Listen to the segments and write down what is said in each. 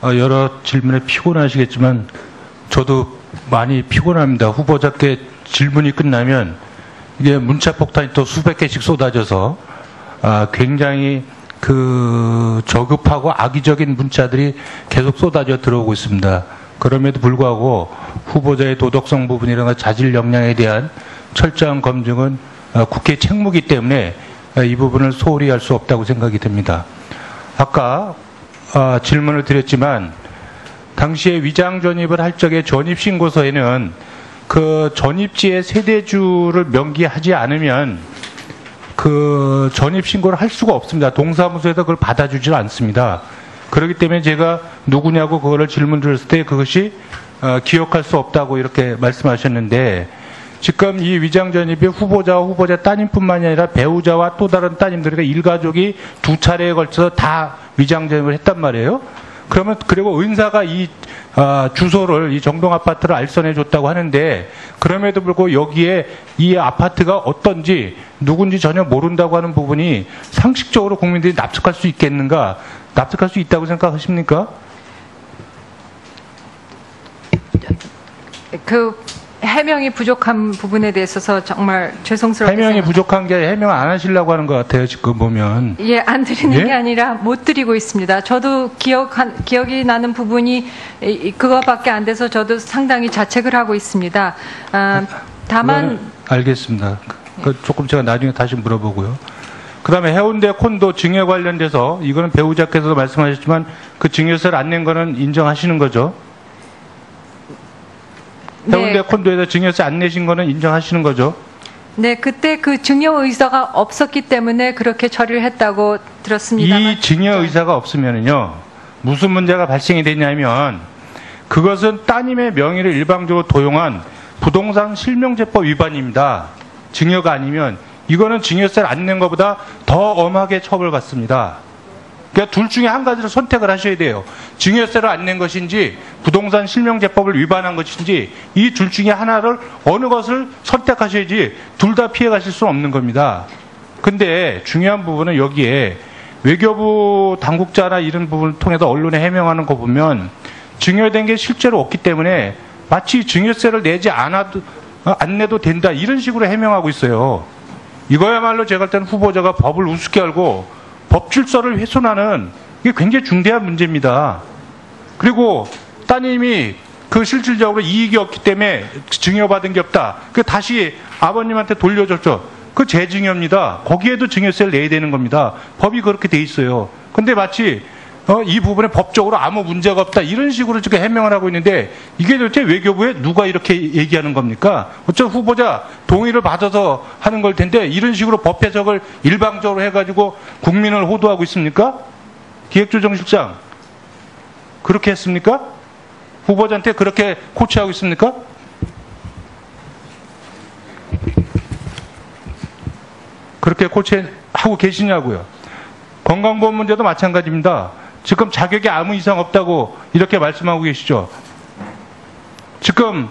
여러 질문에 피곤하시겠지만 저도 많이 피곤합니다. 후보자께 질문이 끝나면 이게 문자 폭탄이 또 수백 개씩 쏟아져서 굉장히 저급하고 악의적인 문자들이 계속 쏟아져 들어오고 있습니다. 그럼에도 불구하고 후보자의 도덕성 부분이라든가 자질 역량에 대한 철저한 검증은 국회 책무이기 때문에 이 부분을 소홀히 할 수 없다고 생각이 듭니다. 아까 질문을 드렸지만 당시에 위장 전입을 할 적에 전입신고서에는 그 전입지의 세대주를 명기하지 않으면 그 전입신고를 할 수가 없습니다. 동사무소에서 그걸 받아주지 않습니다. 그렇기 때문에 제가 누구냐고 그거를 질문 드렸을 때 그것이 기억할 수 없다고 이렇게 말씀하셨는데, 지금 이 위장 전입이 후보자와 후보자 따님뿐만이 아니라 배우자와 또 다른 따님들과 일가족이 두 차례에 걸쳐서 다 위장 전입을 했단 말이에요. 그러면 그리고 은사가 이 주소를, 이 정동 아파트를 알선해 줬다고 하는데, 그럼에도 불구하고 여기에 이 아파트가 어떤지 누군지 전혀 모른다고 하는 부분이 상식적으로 국민들이 납득할 수 있겠는가? 납득할 수 있다고 생각하십니까? 해명이 부족한 부분에 대해서 정말 죄송스럽게 해명이 부족한 게 해명 안 하시려고 하는 것 같아요, 지금 보면. 예, 안 드리는 예? 게 아니라 못 드리고 있습니다. 저도 기억이 나는 부분이 그것밖에 안 돼서 저도 상당히 자책을 하고 있습니다. 다만 알겠습니다. 조금 제가 나중에 다시 물어보고요. 그 다음에 해운대 콘도 증여 관련돼서 이거는 배우자께서도 말씀하셨지만 그 증여세를 안 낸 거는 인정하시는 거죠? 해운대 네. 콘도에서 증여세 안 내신 거는 인정하시는 거죠? 네, 그때 그 증여 의사가 없었기 때문에 그렇게 처리를 했다고 들었습니다만, 이 증여 의사가 없으면요 무슨 문제가 발생이 되냐면, 그것은 따님의 명의를 일방적으로 도용한 부동산 실명제법 위반입니다. 증여가 아니면 이거는 증여세를 안 낸 것보다 더 엄하게 처벌받습니다. 그러니까 둘 중에 한 가지를 선택을 하셔야 돼요. 증여세를 안 낸 것인지 부동산 실명제법을 위반한 것인지, 이 둘 중에 하나를, 어느 것을 선택하셔야지 둘 다 피해 가실 수는 없는 겁니다. 근데 중요한 부분은 여기에 외교부 당국자나 이런 부분을 통해서 언론에 해명하는 거 보면 증여된 게 실제로 없기 때문에 마치 증여세를 내지 않아도 안 내도 된다 이런 식으로 해명하고 있어요. 이거야말로 제가 볼 때는 후보자가 법을 우습게 알고 법 질서를 훼손하는, 이게 굉장히 중대한 문제입니다. 그리고 따님이 그 실질적으로 이익이 없기 때문에 증여받은 게 없다. 그 다시 아버님한테 돌려줬죠. 그 재증여입니다. 거기에도 증여세를 내야 되는 겁니다. 법이 그렇게 돼 있어요. 근데 마치 이 부분에 법적으로 아무 문제가 없다 이런 식으로 지금 해명을 하고 있는데, 이게 도대체 외교부에 누가 이렇게 얘기하는 겁니까? 어쩌면 후보자 동의를 받아서 하는 걸 텐데 이런 식으로 법 해석을 일방적으로 해가지고 국민을 호도하고 있습니까? 기획조정실장 그렇게 했습니까? 후보자한테 그렇게 코치하고 있습니까? 그렇게 코치하고 계시냐고요. 건강보험 문제도 마찬가지입니다. 지금 자격이 아무 이상 없다고 이렇게 말씀하고 계시죠. 지금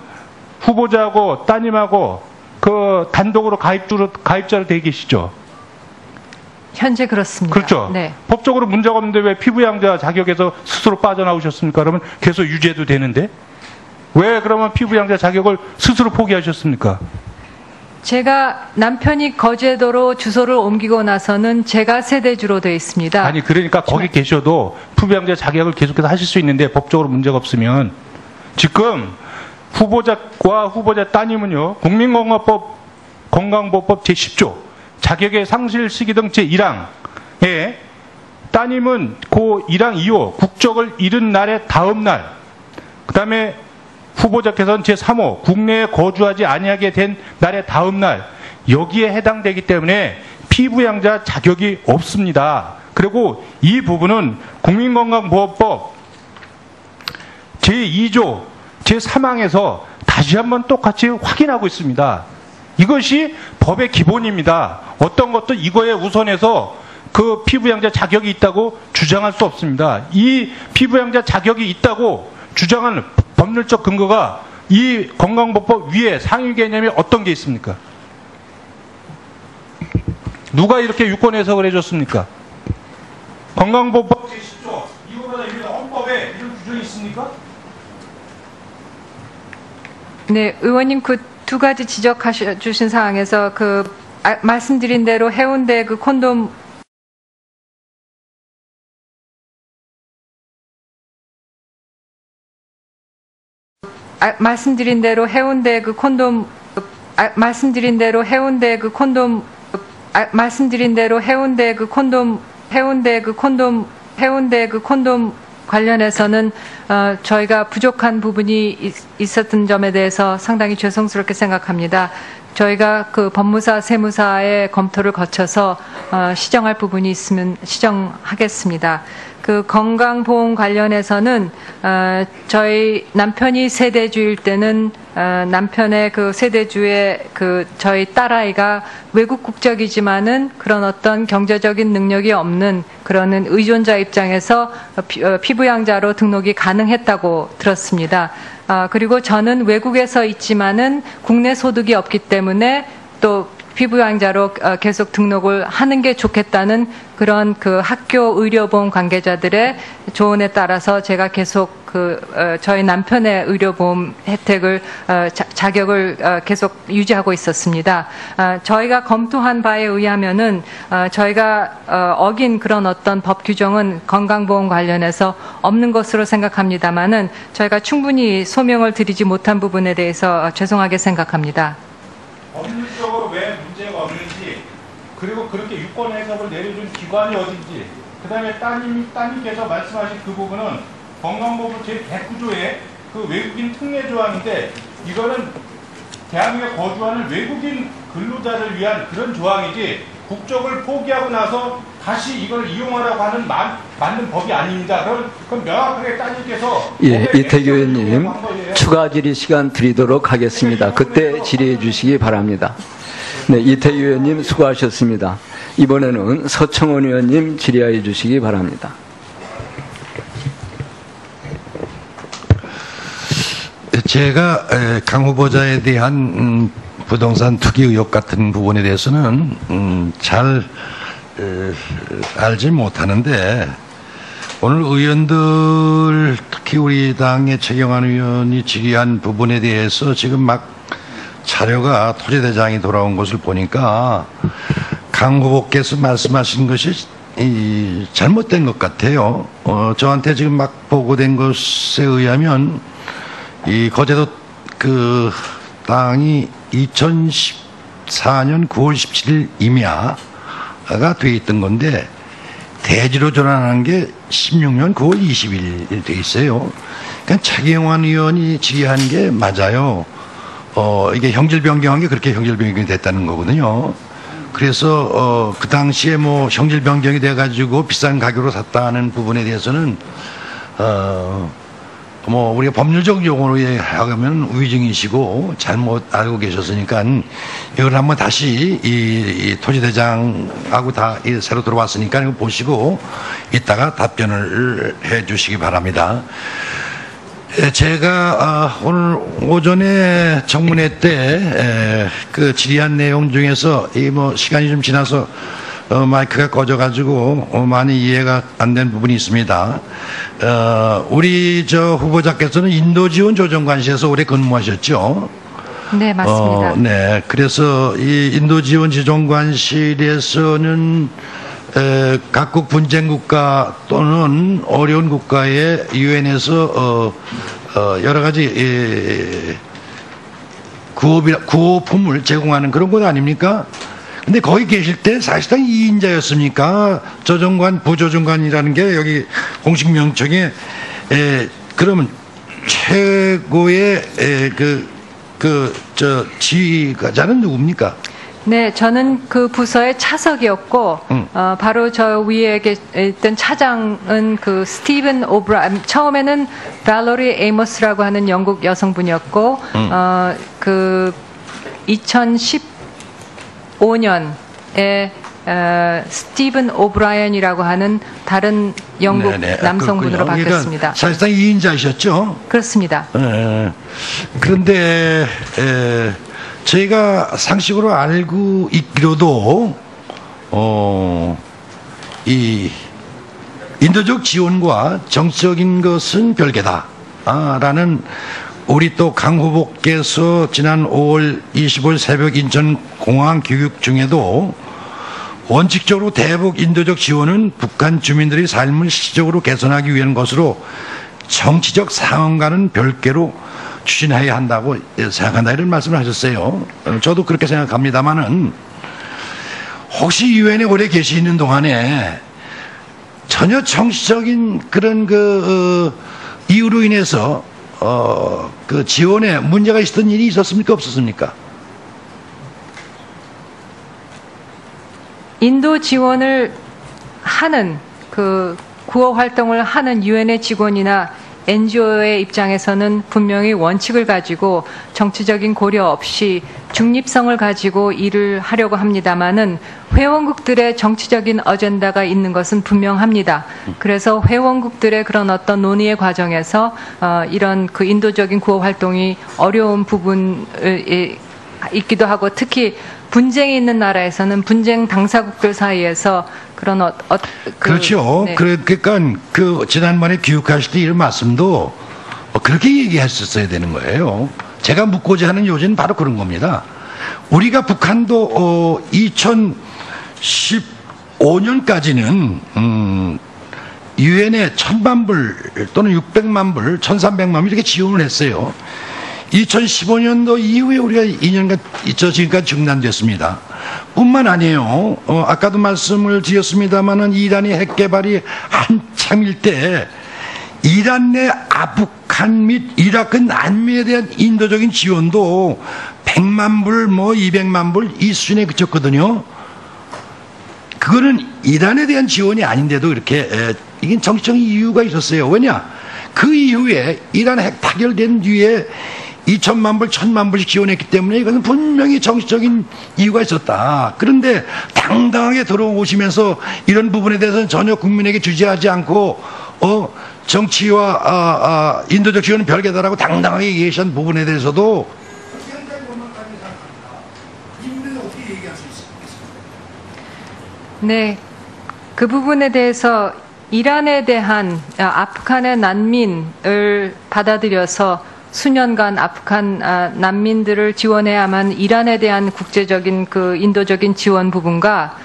후보자하고 따님하고 그 단독으로 가입자로 돼 계시죠. 현재 그렇습니다. 그렇죠. 네. 법적으로 문제가 없는데 왜 피부양자 자격에서 스스로 빠져나오셨습니까? 그러면 계속 유죄도 되는데 왜 그러면 피부양자 자격을 스스로 포기하셨습니까? 제가 남편이 거제도로 주소를 옮기고 나서는 제가 세대주로 되어 있습니다. 아니 그러니까 거기 계셔도 피부양자 자격을 계속해서 하실 수 있는데 법적으로 문제가 없으면, 지금 후보자와 후보자 따님은요 건강보호법 제10조 자격의 상실 시기 등 제1항에 따님은 그 1항 2호 국적을 잃은 날의 다음 날, 그 다음에 후보자께서는 제3호 국내에 거주하지 아니하게 된 날의 다음 날, 여기에 해당되기 때문에 피부양자 자격이 없습니다. 그리고 이 부분은 국민건강보호법 제2조 제3항에서 다시 한번 똑같이 확인하고 있습니다. 이것이 법의 기본입니다. 어떤 것도 이거에 우선해서 그 피부양자 자격이 있다고 주장할 수 없습니다. 이 피부양자 자격이 있다고 주장하는 법률적 근거가 이 건강보호법 위에 상위 개념이 어떤 게 있습니까? 누가 이렇게 유권 해석을 해줬습니까? 건강보호법 제10조 이거보다 규정이 있습니까? 네, 의원님 그 두 가지 지적하셔 주신 사항에서 말씀드린 대로 해운대 그 콘돔 말씀드린 대로 해운대 그 콘돔 말씀드린 대로 해운대 그 콘돔 말씀드린 대로 해운대 그 콘돔 관련해서는 저희가 부족한 부분이 있었던 점에 대해서 상당히 죄송스럽게 생각합니다. 저희가 그 법무사, 세무사의 검토를 거쳐서 시정할 부분이 있으면 시정하겠습니다. 그 건강보험 관련해서는 저희 남편이 세대주일 때는 남편의 그 세대주의 그 저희 딸아이가 외국 국적이지만은 그런 어떤 경제적인 능력이 없는 그런 의존자 입장에서 피부양자로 등록이 가능했다고 들었습니다. 그리고 저는 외국에서 있지만은 국내 소득이 없기 때문에 또 피부양자로 계속 등록을 하는 게 좋겠다는 그런 그 학교 의료보험 관계자들의 조언에 따라서 제가 계속 저희 남편의 의료보험 혜택을 자격을 계속 유지하고 있었습니다. 저희가 검토한 바에 의하면은 저희가 어긴 그런 어떤 법 규정은 건강보험 관련해서 없는 것으로 생각합니다만은 저희가 충분히 소명을 드리지 못한 부분에 대해서 죄송하게 생각합니다. 법률적으로 왜 문제가 없는지, 그리고 그렇게 유권 해석을 내려준 기관이 어딘지, 그 다음에 따님께서 말씀하신 그 부분은 건강보험 제109조의 그 외국인 특례 조항인데, 이거는 대한민국에 거주하는 외국인 근로자를 위한 그런 조항이지, 국적을 포기하고 나서 다시 이걸 이용하라고 하는 맞는 법이 아닙니다. 그럼 명확하게 따님께서 예, 이태규 의원님 추가 질의 시간 드리도록 하겠습니다. 그때 질의해 주시기 바랍니다. 네, 이태규 의원님 수고하셨습니다. 이번에는 서청원 의원님 질의해 주시기 바랍니다. 제가 강 후보자에 대한 부동산 투기 의혹 같은 부분에 대해서는 잘 알지 못하는데, 오늘 의원들, 특히 우리 당의 최경환 의원이 질의한 부분에 대해서 지금 막 자료가 토지대장이 돌아온 것을 보니까 강 후보께서 말씀하신 것이 잘못된 것 같아요. 저한테 지금 막 보고된 것에 의하면 이 거제도 그 땅이 2014년 9월 17일 임야가 돼 있던 건데 대지로 전환한 게 16년 9월 20일 돼 있어요. 그러니까 최경환 의원이 질의한 게 맞아요. 이게 형질 변경한 게 그렇게 형질 변경이 됐다는 거거든요. 그래서 그 당시에 뭐 형질 변경이 돼 가지고 비싼 가격으로 샀다는 부분에 대해서는 뭐 우리가 법률적 용어로 하면 위증이시고 잘못 알고 계셨으니까 이걸 한번 다시 이 토지대장하고 다 새로 들어왔으니까 이거 보시고 이따가 답변을 해 주시기 바랍니다. 제가 오늘 오전에 청문회 때 그 질의한 내용 중에서 이 뭐 시간이 좀 지나서 마이크가 꺼져가지고 많이 이해가 안 된 부분이 있습니다. 우리 저 후보자께서는 인도지원 조정관실에서 오래 근무하셨죠? 네, 맞습니다. 네, 그래서 이 인도지원 조정관실에서는 각국 분쟁국가 또는 어려운 국가에 유엔에서 여러 가지 구호품을 제공하는 그런 것 아닙니까? 근데 거기 계실 때 사실상 2인자였습니까? 조정관, 부조정관이라는 게 여기 공식 명칭에 그러면 최고의 지휘자는 누굽니까? 네, 저는 그 부서의 차석이었고, 바로 저 위에 있던 차장은 그 스티븐 오브라이언, 처음에는 발로리 에이머스라고 하는 영국 여성분이었고, 그 2015년에 스티븐 오브라이언이라고 하는 다른 영국 남성분으로 바뀌었습니다. 사실상 2인자이셨죠? 그렇습니다. 그런데 저희가 상식으로 알고 있기로도 이 인도적 지원과 정치적인 것은 별개다. 라는 우리 또 강 후보께서 지난 5월 25일 새벽 인천공항 교육 중에도 원칙적으로 대북 인도적 지원은 북한 주민들의 삶을 실질적으로 개선하기 위한 것으로 정치적 상황과는 별개로 추진해야 한다고 생각한다 이런 말씀을 하셨어요. 저도 그렇게 생각합니다만은 혹시 유엔에 오래 계시는 동안에 전혀 정치적인 그런 이유로 인해서 그 지원에 문제가 있었던 일이 있었습니까? 없었습니까? 인도 지원을 하는 그 구호 활동을 하는 유엔의 직원이나 NGO의 입장에서는 분명히 원칙을 가지고 정치적인 고려 없이 중립성을 가지고 일을 하려고 합니다마는 회원국들의 정치적인 어젠다가 있는 것은 분명합니다. 그래서 회원국들의 그런 어떤 논의의 과정에서 이런 그 인도적인 구호 활동이 어려운 부분이 있기도 하고 특히 분쟁이 있는 나라에서는 분쟁 당사국들 사이에서 그런 그렇죠. 네. 그러니까 그 지난번에 교육하실 때 이런 말씀도 그렇게 얘기했었어야 되는 거예요. 제가 묻고자 하는 요지는 바로 그런 겁니다. 우리가 북한도 2015년까지는 유엔에 1000만 불 또는 600만 불, 1300만 불 이렇게 지원을 했어요. 2015년도 이후에 우리가 2년간 지금까지 중단됐습니다. 뿐만 아니에요. 아까도 말씀을 드렸습니다마는 이란의 핵 개발이 한참일 때 이란 내 아프간 및 이라크 난민에 대한 인도적인 지원도 100만 불, 200만 불 이 수준에 그쳤거든요. 그거는 이란에 대한 지원이 아닌데도 이렇게 이게 정치적인 이유가 있었어요. 왜냐? 그 이후에 이란 핵 타결된 뒤에 2천만 불, 1000만 불씩 지원했기 때문에 이것은 분명히 정치적인 이유가 있었다. 그런데 당당하게 들어오시면서 이런 부분에 대해서는 전혀 국민에게 주지하지 않고 정치와 인도적 지원은 별개다라고 당당하게 얘기하신 부분에 대해서도 네, 그 부분에 대해서 이란에 대한 아프간의 난민을 받아들여서 수년간 아프간 난민들을 지원해야만 이란에 대한 국제적인 그 인도적인 지원 부분과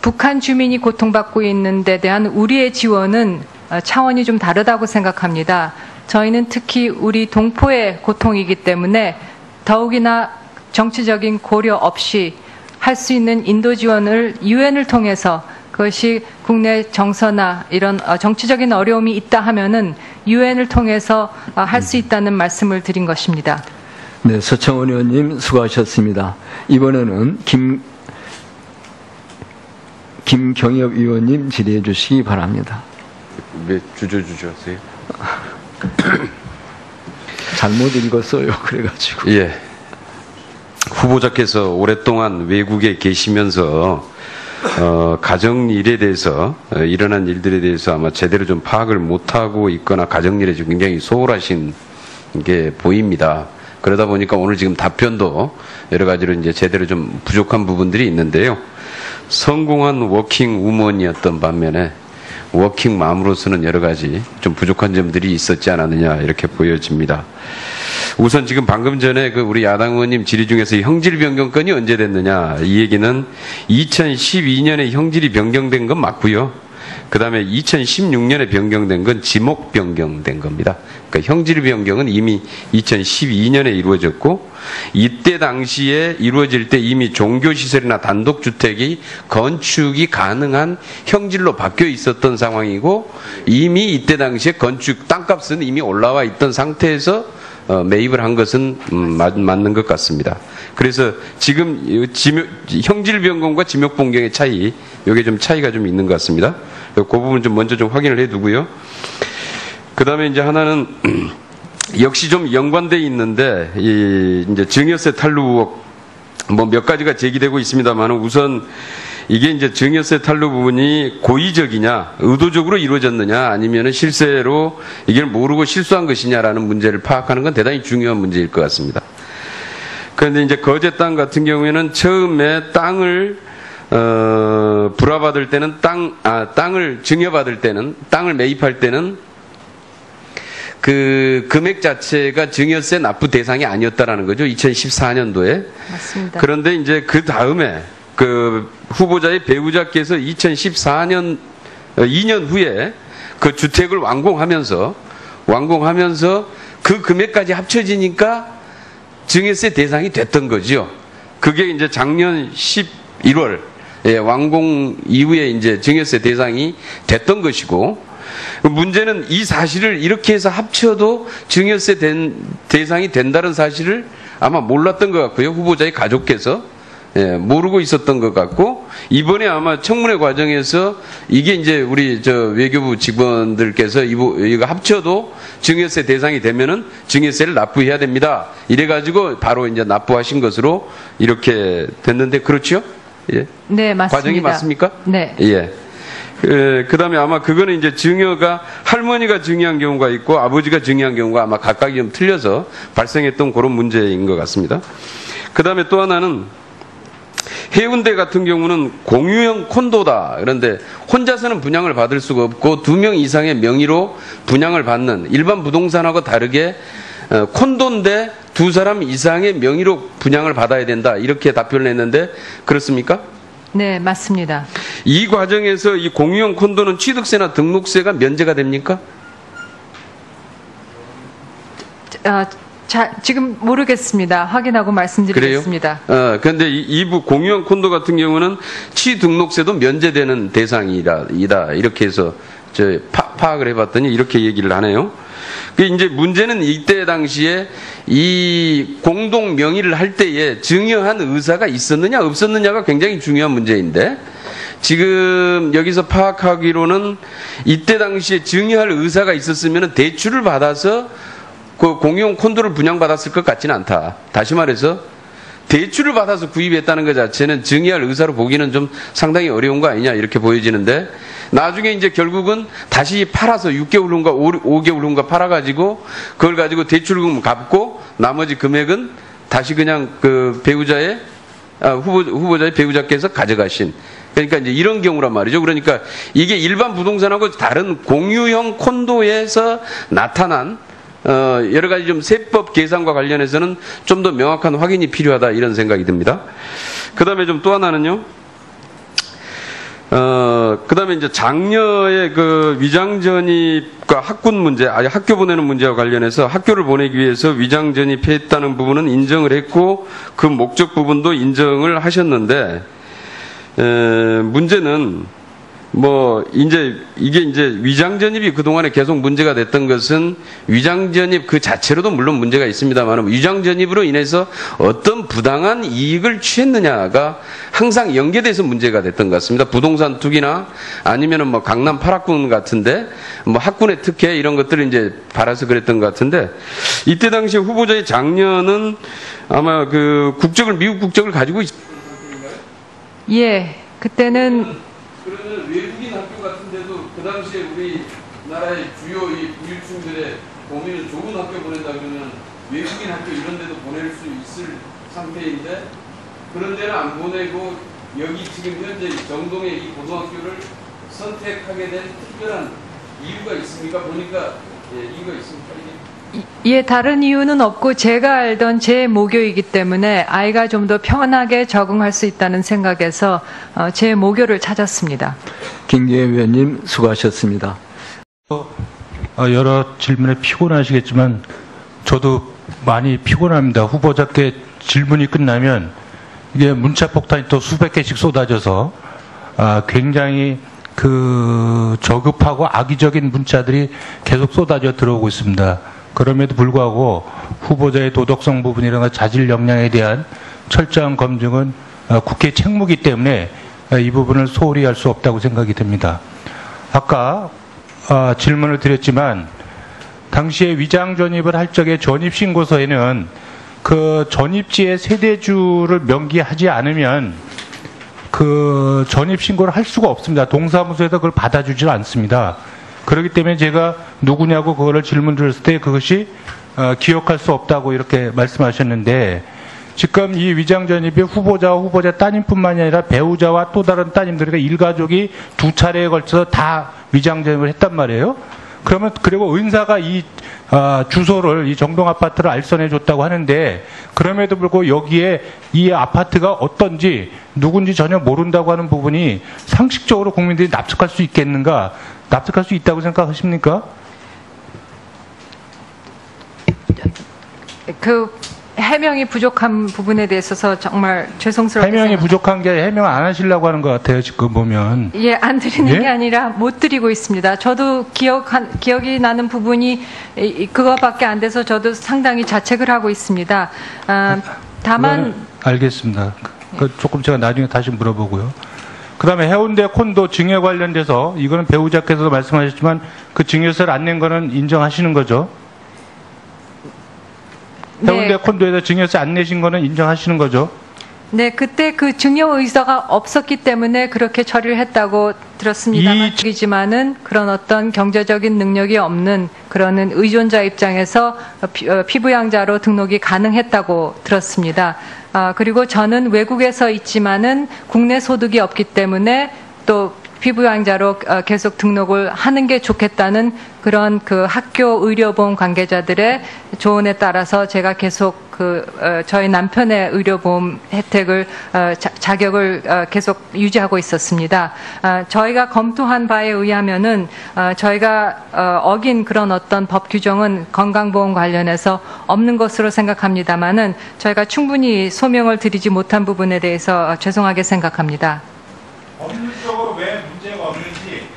북한 주민이 고통받고 있는 데 대한 우리의 지원은 차원이 좀 다르다고 생각합니다. 저희는 특히 우리 동포의 고통이기 때문에 더욱이나 정치적인 고려 없이 할 수 있는 인도 지원을 유엔을 통해서 그것이 국내 정서나 이런 정치적인 어려움이 있다 하면은 유엔을 통해서 할 수 있다는 말씀을 드린 것입니다. 네, 서청원 의원님 수고하셨습니다. 이번에는 김경엽 의원님 질의해 주시기 바랍니다. 왜 주저주저하세요? 잘못 읽었어요. 그래가지고. 예. 후보자께서 오랫동안 외국에 계시면서 가정 일에 대해서 일어난 일들에 대해서 아마 제대로 좀 파악을 못하고 있거나 가정 일에 굉장히 소홀하신 게 보입니다. 그러다 보니까 오늘 지금 답변도 여러 가지로 이제 제대로 좀 부족한 부분들이 있는데요. 성공한 워킹 우먼이었던 반면에 워킹맘으로서는 여러 가지 좀 부족한 점들이 있었지 않았느냐 이렇게 보여집니다. 우선 지금 방금 전에 그 우리 야당 의원님 질의 중에서 형질 변경권이 언제 됐느냐 이 얘기는 2012년에 형질이 변경된 건 맞고요. 그 다음에 2016년에 변경된 건 지목 변경된 겁니다. 그러니까 형질 변경은 이미 2012년에 이루어졌고 이때 당시에 이루어질 때 이미 종교시설이나 단독주택이 건축이 가능한 형질로 바뀌어 있었던 상황이고 이미 이때 당시에 건축 땅값은 이미 올라와 있던 상태에서 매입을 한 것은 맞는 것 같습니다. 그래서 지금 형질 변경과 지목 변경의 차이, 이게 좀 차이가 좀 있는 것 같습니다. 그 부분 좀 먼저 좀 확인을 해두고요. 그 다음에 이제 하나는 역시 좀 연관돼 있는데 이제 증여세 탈루 의혹 뭐 몇 가지가 제기되고 있습니다만 우선 이게 이제 증여세 탈루 부분이 고의적이냐, 의도적으로 이루어졌느냐, 아니면은 실제로 이걸 모르고 실수한 것이냐라는 문제를 파악하는 건 대단히 중요한 문제일 것 같습니다. 그런데 이제 거제 땅 같은 경우에는 처음에 땅을 불화받을 때는 땅을 증여받을 때는, 땅을 매입할 때는 그 금액 자체가 증여세 납부 대상이 아니었다라는 거죠. 2014년도에. 맞습니다. 그런데 이제 그 다음에 그 후보자의 배우자께서 2014년 2년 후에 그 주택을 완공하면서 그 금액까지 합쳐지니까 증여세 대상이 됐던 거죠. 그게 이제 작년 11월 완공 이후에 이제 증여세 대상이 됐던 것이고, 문제는 이 사실을 이렇게 해서 합쳐도 증여세 대상이 된다는 사실을 아마 몰랐던 것 같고요. 후보자의 가족께서 모르고 있었던 것 같고, 이번에 아마 청문회 과정에서 이게 이제 우리 외교부 직원들께서 이거 합쳐도 증여세 대상이 되면은 증여세를 납부해야 됩니다. 이래가지고 바로 이제 납부하신 것으로 이렇게 됐는데, 그렇죠? 예. 네, 맞습니다. 과정이 맞습니까? 네. 예. 그 다음에 아마 그거는 이제 증여가 할머니가 증여한 경우가 있고 아버지가 증여한 경우가 아마 각각이 좀 틀려서 발생했던 그런 문제인 것 같습니다. 그 다음에 또 하나는 해운대 같은 경우는 공유형 콘도다. 그런데 혼자서는 분양을 받을 수가 없고 2명 이상의 명의로 분양을 받는, 일반 부동산하고 다르게 콘도인데 2사람 이상의 명의로 분양을 받아야 된다. 이렇게 답변을 했는데 그렇습니까? 네, 맞습니다. 이 과정에서 이 공유형 콘도는 취득세나 등록세가 면제가 됩니까? 지금 모르겠습니다. 확인하고 말씀드리겠습니다. 그래요? 그런데 이부 공유형 콘도 같은 경우는 취등록세도 면제되는 대상이다. 이렇게 해서 파악을 해봤더니 이렇게 얘기를 하네요. 이제 문제는 이때 당시에 이 공동 명의를 할 때에 증여한 의사가 있었느냐 없었느냐가 굉장히 중요한 문제인데, 지금 여기서 파악하기로는 이때 당시에 증여할 의사가 있었으면 대출을 받아서 그 공용 콘도를 분양받았을 것 같지는 않다. 다시 말해서 대출을 받아서 구입했다는 것 자체는 증여할 의사로 보기는 좀 상당히 어려운 거 아니냐 이렇게 보여지는데, 나중에 이제 결국은 다시 팔아서 6개월 후인가 5개월 후인가 팔아가지고 그걸 가지고 대출금 갚고 나머지 금액은 다시 그냥 그 배우자의 후보자의 배우자께서 가져가신, 그러니까 이제 이런 경우란 말이죠. 그러니까 이게 일반 부동산하고 다른 공유형 콘도에서 나타난 여러 가지 좀 세법 계산과 관련해서는 좀 더 명확한 확인이 필요하다 이런 생각이 듭니다. 그 다음에 좀 또 하나는요. 그 다음에 이제 장녀의 그 위장전입과 학군 문제, 학교 보내는 문제와 관련해서 학교를 보내기 위해서 위장전입했다는 부분은 인정을 했고 그 목적 부분도 인정을 하셨는데, 문제는 이제 이게 이제 위장전입이 그동안에 계속 문제가 됐던 것은 위장전입 그 자체로도 물론 문제가 있습니다만 위장전입으로 인해서 어떤 부당한 이익을 취했느냐가 항상 연계돼서 문제가 됐던 것 같습니다. 부동산 투기나 아니면은 강남 8학군 같은데 학군의 특혜 이런 것들을 이제 바라서 그랬던 것 같은데, 이때 당시 후보자의 장녀는 아마 그 미국 국적을 가지고 예, 그때는 그러면 외국인 학교 같은 데도 그 당시에 우리나라의 주요 이 부유층들의 범위는 좋은 학교 보낸다 그러면 외국인 학교 이런 데도 보낼 수 있을 상태인데, 그런 데는 안 보내고 여기 지금 현재 정동의 이 고등학교를 선택하게 된 특별한 이유가 있습니까? 보니까 이유가 있습니까? 예, 다른 이유는 없고 제가 알던 제 모교이기 때문에 아이가 좀 더 편하게 적응할 수 있다는 생각에서 제 모교를 찾았습니다. 김경애 의원님 수고하셨습니다. 여러 질문에 피곤하시겠지만 저도 많이 피곤합니다. 후보자께 질문이 끝나면 이게 문자 폭탄이 또 수백 개씩 쏟아져서 굉장히 그 저급하고 악의적인 문자들이 계속 쏟아져 들어오고 있습니다. 그럼에도 불구하고 후보자의 도덕성 부분이나 자질 역량에 대한 철저한 검증은 국회 책무이기 때문에 이 부분을 소홀히 할 수 없다고 생각이 듭니다. 아까 질문을 드렸지만 당시에 위장 전입을 할 적에 전입신고서에는 그 전입지의 세대주를 명기하지 않으면 그 전입신고를 할 수가 없습니다. 동사무소에서 그걸 받아주지 않습니다. 그렇기 때문에 제가 누구냐고 그거를 질문 드렸을 때 그것이 기억할 수 없다고 이렇게 말씀하셨는데, 지금 이 위장 전입이 후보자와 후보자 따님뿐만이 아니라 배우자와 또 다른 따님들, 그러니까 일가족이 두 차례에 걸쳐서 다 위장 전입을 했단 말이에요. 그러면 그리고 은사가 이 주소를, 이 정동 아파트를 알선해 줬다고 하는데, 그럼에도 불구하고 여기에 이 아파트가 어떤지 누군지 전혀 모른다고 하는 부분이 상식적으로 국민들이 납득할 수 있겠는가? 납득할 수 있다고 생각하십니까? 그 해명이 부족한 부분에 대해서 정말 죄송스럽게 해명이 부족한 게 해명 안 하시려고 하는 것 같아요, 지금 보면. 예, 안 드리는 예? 게 아니라 못 드리고 있습니다. 저도 기억이 나는 부분이 그거밖에 안 돼서 저도 상당히 자책을 하고 있습니다. 다만 알겠습니다. 조금 제가 나중에 다시 물어보고요. 그 다음에 해운대 콘도 증여 관련돼서 이거는 배우자께서도 말씀하셨지만 그 증여세를 안 낸 거는 인정하시는 거죠? 해운대 네. 콘도에서 증여세 안 내신 거는 인정하시는 거죠? 네, 그때 그 증여 의사가 없었기 때문에 그렇게 처리를 했다고 들었습니다만, 이지만은 그런 어떤 경제적인 능력이 없는 그런 의존자 입장에서 피부양자로 등록이 가능했다고 들었습니다. 그리고 저는 외국에서 있지만은 국내 소득이 없기 때문에 또 피부양자로 계속 등록을 하는 게 좋겠다는 그런 그 학교 의료보험 관계자들의 조언에 따라서 제가 계속 저희 남편의 의료보험 혜택을 자격을 계속 유지하고 있었습니다. 저희가 검토한 바에 의하면은 저희가 어긴 그런 어떤 법 규정은 건강보험 관련해서 없는 것으로 생각합니다만은 저희가 충분히 소명을 드리지 못한 부분에 대해서 죄송하게 생각합니다. 법률적으로 왜 문제가 없는지,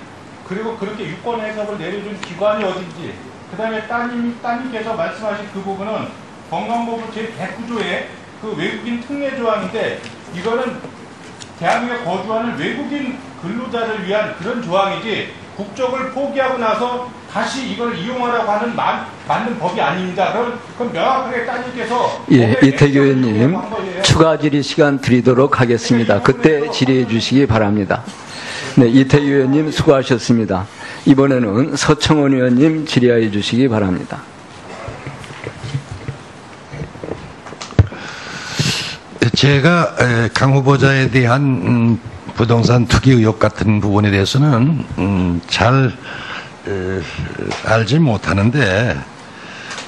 그리고 그렇게 유권 해석을 내려준 기관이 어딘지, 그 다음에 따님께서 말씀하신 그 부분은 건강보험 제109조의 그 외국인 특례 조항인데, 이거는 대한민국에 거주하는 외국인 근로자를 위한 그런 조항이지, 국적을 포기하고 나서 다시 이걸 이용하라고 하는 맞는 법이 아닙니다. 그럼 명확하게 따님께서 예, 이태규 의원님 추가 질의 시간 드리도록 하겠습니다. 그때 질의해 주시기 바랍니다. 네, 이태규 의원님 수고하셨습니다. 이번에는 서청원 의원님 질의해 주시기 바랍니다. 제가 강 후보자에 대한 부동산 투기 의혹 같은 부분에 대해서는 잘 알지 못하는데,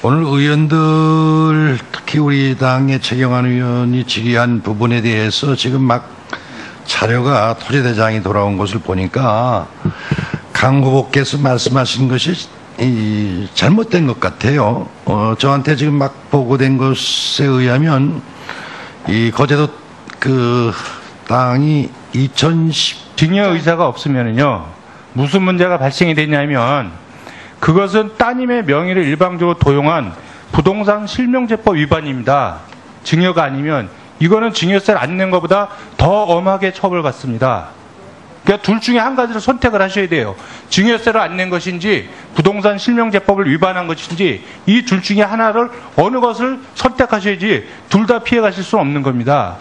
오늘 의원들, 특히 우리 당의 최경환 의원이 질의한 부분에 대해서 지금 막 자료가 토지대장이 돌아온 것을 보니까 강 후보께서 말씀하신 것이 잘못된 것 같아요. 저한테 지금 막 보고된 것에 의하면 이 거제도 그 땅이 2010 증여 의사가 없으면요, 무슨 문제가 발생이 되냐면, 그것은 따님의 명의를 일방적으로 도용한 부동산 실명제법 위반입니다. 증여가 아니면 이거는 증여세를 안 낸 것보다 더 엄하게 처벌받습니다. 그러니까 둘 중에 한 가지를 선택을 하셔야 돼요. 증여세를 안 낸 것인지 부동산 실명제법을 위반한 것인지, 이 둘 중에 하나를, 어느 것을 선택하셔야지 둘 다 피해 가실 수는 없는 겁니다.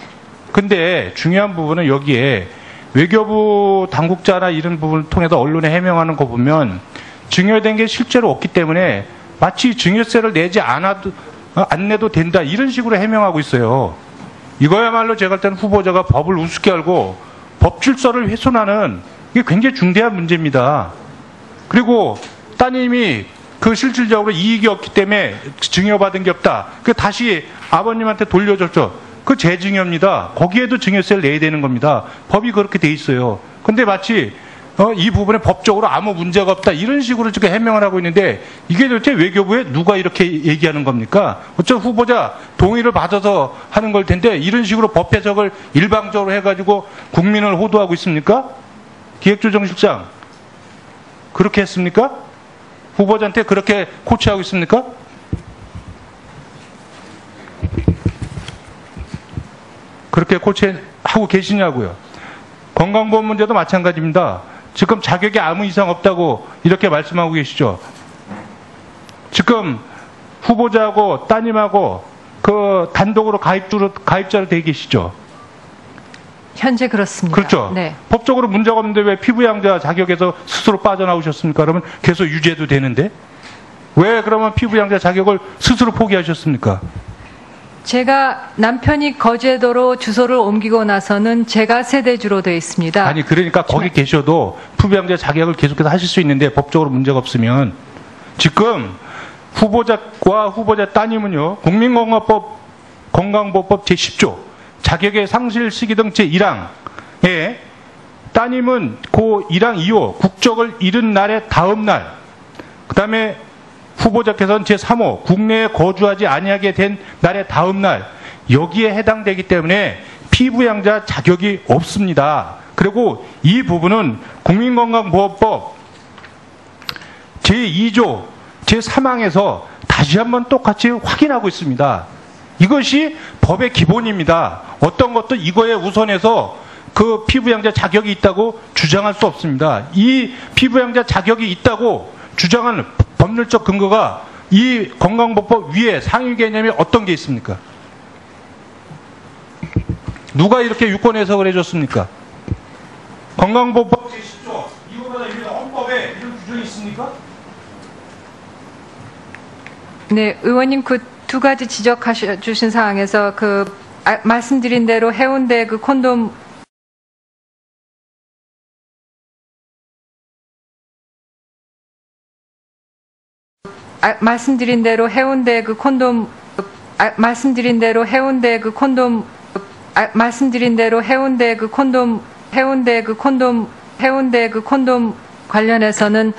근데 중요한 부분은 여기에 외교부 당국자나 이런 부분을 통해서 언론에 해명하는 거 보면 증여된 게 실제로 없기 때문에 마치 증여세를 내지 안 내도 된다, 이런 식으로 해명하고 있어요. 이거야말로 제가 할 때는 후보자가 법을 우습게 알고 법 질서를 훼손하는, 이게 굉장히 중대한 문제입니다. 그리고 따님이 그 실질적으로 이익이 없기 때문에 증여받은 게 없다, 그 다시 아버님한테 돌려줬죠. 그 재증여입니다. 거기에도 증여세를 내야 되는 겁니다. 법이 그렇게 돼 있어요. 근데 마치 이 부분에 법적으로 아무 문제가 없다, 이런 식으로 지금 해명을 하고 있는데, 이게 도대체 외교부에 누가 이렇게 얘기하는 겁니까? 어차피 후보자 동의를 받아서 하는 걸 텐데 이런 식으로 법 해석을 일방적으로 해가지고 국민을 호도하고 있습니까? 기획조정실장 그렇게 했습니까? 후보자한테 그렇게 코치하고 있습니까? 그렇게 코치하고 계시냐고요. 건강보험 문제도 마찬가지입니다. 지금 자격이 아무 이상 없다고 이렇게 말씀하고 계시죠. 지금 후보자하고 따님하고 그 단독으로 가입자로 돼 계시죠. 현재 그렇습니다. 그렇죠. 네. 법적으로 문제가 없는데 왜 피부양자 자격에서 스스로 빠져나오셨습니까? 그러면 계속 유죄도 되는데 왜 그러면 피부양자 자격을 스스로 포기하셨습니까? 제가 남편이 거제도로 주소를 옮기고 나서는 제가 세대주로 되어 있습니다. 아니 그러니까 거기 계셔도 부부양자 자격을 계속해서 하실 수 있는데 법적으로 문제가 없으면 지금 후보자와 후보자 따님은요 건강보호법 제10조 자격의 상실 시기 등 제1항에 따님은 그 1항 2호 국적을 잃은 날의 다음 날 그다음에 후보자께서는 제3호 국내에 거주하지 아니하게 된 날의 다음 날 여기에 해당되기 때문에 피부양자 자격이 없습니다. 그리고 이 부분은 국민건강보호법 제2조 제3항에서 다시 한번 똑같이 확인하고 있습니다. 이것이 법의 기본입니다. 어떤 것도 이거에 우선해서 그 피부양자 자격이 있다고 주장할 수 없습니다. 이 피부양자 자격이 있다고 주장하는 법률적 근거가 이 건강보호법 위에 상위 개념이 어떤 게 있습니까? 누가 이렇게 유권 해석을 해줬습니까? 건강보호법 제10조 이거보다 위에 헌법에 이런 규정이 있습니까? 네, 의원님 그 두 가지 지적하셔 주신 사항에서 말씀드린 대로 해운대 그 콘돔 말씀드린 대로 해운대 그 콘돔 말씀드린 대로 해운대 그 콘돔 말씀드린 대로 해운대 그 콘돔 관련해서는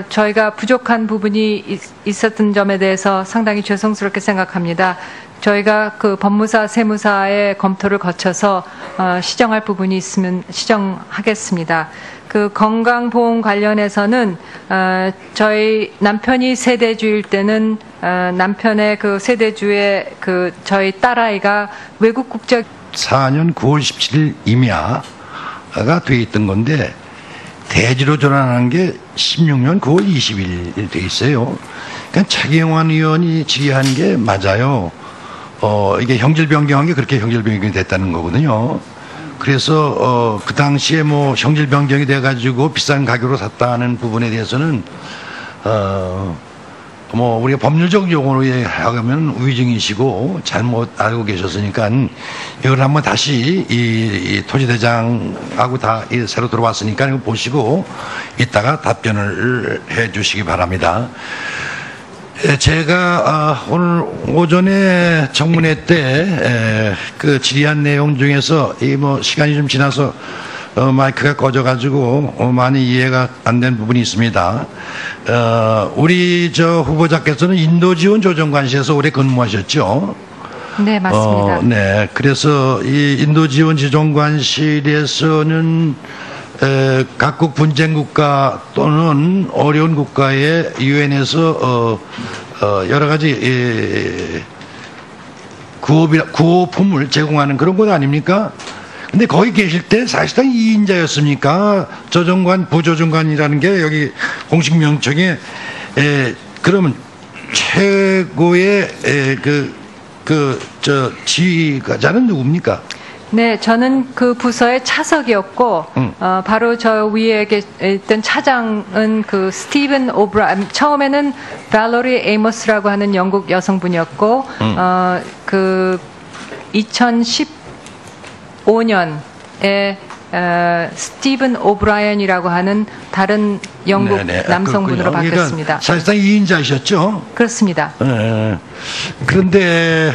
저희가 부족한 부분이 있었던 점에 대해서 상당히 죄송스럽게 생각합니다. 저희가 그 법무사, 세무사의 검토를 거쳐서 시정할 부분이 있으면 시정하겠습니다. 그 건강보험 관련해서는 저희 남편이 세대주일 때는 남편의 그 세대주의 그 저희 딸아이가 외국 국적 4년 9월 17일 임야가 돼 있던 건데 대지로 전환한 게 16년 9월 20일 돼 있어요. 그러니까 차기영환 의원이 질의한 게 맞아요. 이게 형질 변경한 게 그렇게 형질 변경이 됐다는 거거든요. 그래서 그 당시에 뭐 형질 변경이 돼가지고 비싼 가격으로 샀다는 부분에 대해서는 뭐 우리가 법률적 용어로 하면 위증이시고 잘못 알고 계셨으니까 이걸 한번 다시 이 토지대장하고 다 새로 들어왔으니까 이거 보시고 이따가 답변을 해주시기 바랍니다. 제가 오늘 오전에 청문회 때 그 질의한 내용 중에서 이 뭐 시간이 좀 지나서 마이크가 꺼져가지고 많이 이해가 안 된 부분이 있습니다. 우리 저 후보자께서는 인도지원 조정관시에서 오래 근무하셨죠? 네, 맞습니다. 네, 그래서 이 인도지원 지정관실에서는 각국 분쟁국가 또는 어려운 국가에 유엔에서 여러 가지 구호품을 제공하는 그런 것 아닙니까? 근데 거기 계실 때 사실상 2인자였습니까? 조정관, 부조정관이라는 게 여기 공식 명칭에 그러면 최고의 지휘자는 누굽니까? 네, 저는 그 부서의 차석이었고, 바로 저 위에 있던 차장은 그 스티븐 오브라이언, 처음에는 발로리 에이머스라고 하는 영국 여성분이었고, 그 2015년에 스티븐 오브라이언이라고 하는 다른 영국 남성분으로 바뀌었습니다. 그러니까 사실상 2인자이셨죠? 그렇습니다. 그런데